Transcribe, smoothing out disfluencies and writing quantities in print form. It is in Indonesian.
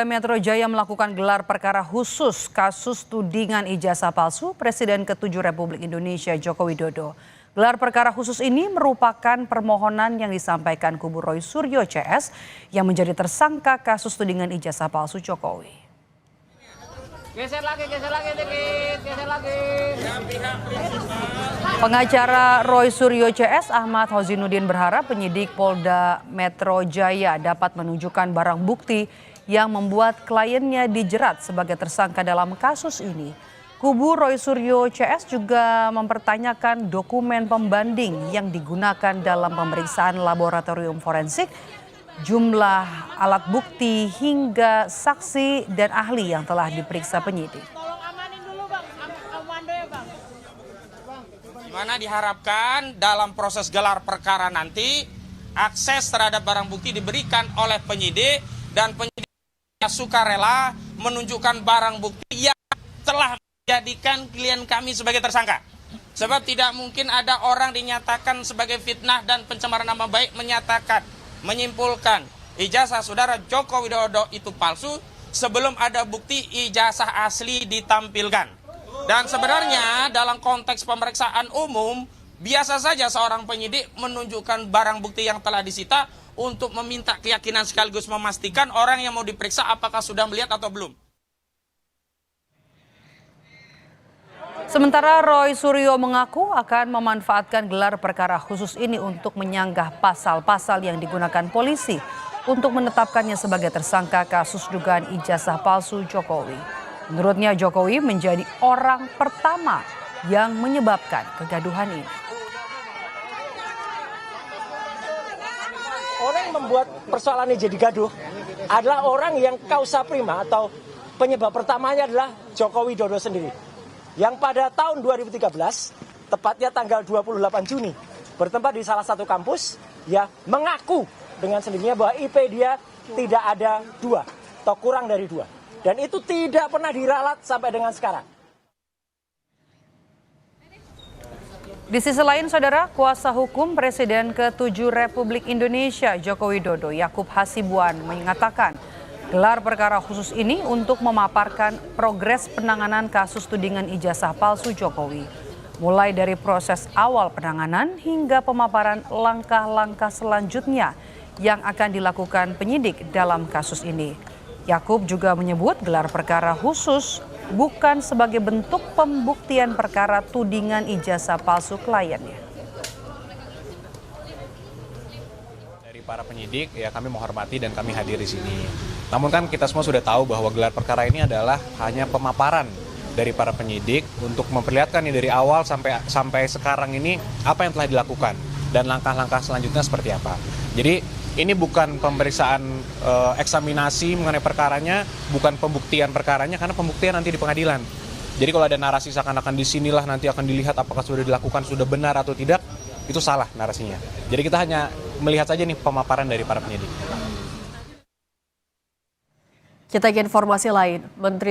Metro Jaya melakukan gelar perkara khusus kasus tudingan ijazah palsu Presiden ke-7 Republik Indonesia Joko Widodo. Gelar perkara khusus ini merupakan permohonan yang disampaikan kubu Roy Suryo CS yang menjadi tersangka kasus tudingan ijazah palsu Jokowi. Geser lagi dikit, geser lagi. Pengacara Roy Suryo CS Ahmad Hozinuddin berharap penyidik Polda Metro Jaya dapat menunjukkan barang bukti yang membuat kliennya dijerat sebagai tersangka dalam kasus ini. Kubu Roy Suryo CS juga mempertanyakan dokumen pembanding yang digunakan dalam pemeriksaan laboratorium forensik, jumlah alat bukti hingga saksi dan ahli yang telah diperiksa penyidik. Tolong amanin dulu Bang, Amando ya Bang. Di mana diharapkan dalam proses gelar perkara nanti akses terhadap barang bukti diberikan oleh penyidik dan penyidik sukarela menunjukkan barang bukti yang telah menjadikan klien kami sebagai tersangka. Sebab tidak mungkin ada orang dinyatakan sebagai fitnah dan pencemaran nama baik menyimpulkan ijazah saudara Joko Widodo itu palsu sebelum ada bukti ijazah asli ditampilkan. Dan sebenarnya dalam konteks pemeriksaan umum biasa saja seorang penyidik menunjukkan barang bukti yang telah disita untuk meminta keyakinan sekaligus memastikan orang yang mau diperiksa apakah sudah melihat atau belum. Sementara Roy Suryo mengaku akan memanfaatkan gelar perkara khusus ini untuk menyanggah pasal-pasal yang digunakan polisi untuk menetapkannya sebagai tersangka kasus dugaan ijazah palsu Jokowi. Menurutnya Jokowi menjadi orang pertama yang menyebabkan kegaduhan ini. Orang yang membuat persoalan ini jadi gaduh adalah orang yang kausa prima atau penyebab pertamanya adalah Joko Widodo sendiri. Yang pada tahun 2013, tepatnya tanggal 28 Juni, bertempat di salah satu kampus, ya mengaku dengan sendirinya bahwa IP dia tidak ada 2 atau kurang dari 2. Dan itu tidak pernah diralat sampai dengan sekarang. Di sisi lain, saudara, kuasa hukum Presiden ke-7 Republik Indonesia Joko Widodo, Yakub Hasibuan, mengatakan gelar perkara khusus ini untuk memaparkan progres penanganan kasus tudingan ijazah palsu Jokowi. Mulai dari proses awal penanganan hingga pemaparan langkah-langkah selanjutnya yang akan dilakukan penyidik dalam kasus ini. Yakub juga menyebut gelar perkara khusus bukan sebagai bentuk pembuktian perkara tudingan ijazah palsu kliennya. Dari para penyidik, ya kami menghormati dan kami hadir di sini. Namun kan kita semua sudah tahu bahwa gelar perkara ini adalah hanya pemaparan dari para penyidik untuk memperlihatkan nih dari awal sampai sekarang ini apa yang telah dilakukan dan langkah-langkah selanjutnya seperti apa. Jadi ini bukan pemeriksaan eksaminasi mengenai perkaranya, bukan pembuktian perkaranya, karena pembuktian nanti di pengadilan. Jadi kalau ada narasi seakan-akan di sinilah nanti akan dilihat apakah sudah dilakukan, sudah benar atau tidak, itu salah narasinya. Jadi kita hanya melihat saja nih pemaparan dari para penyidik. Kita ke informasi lain, Menteri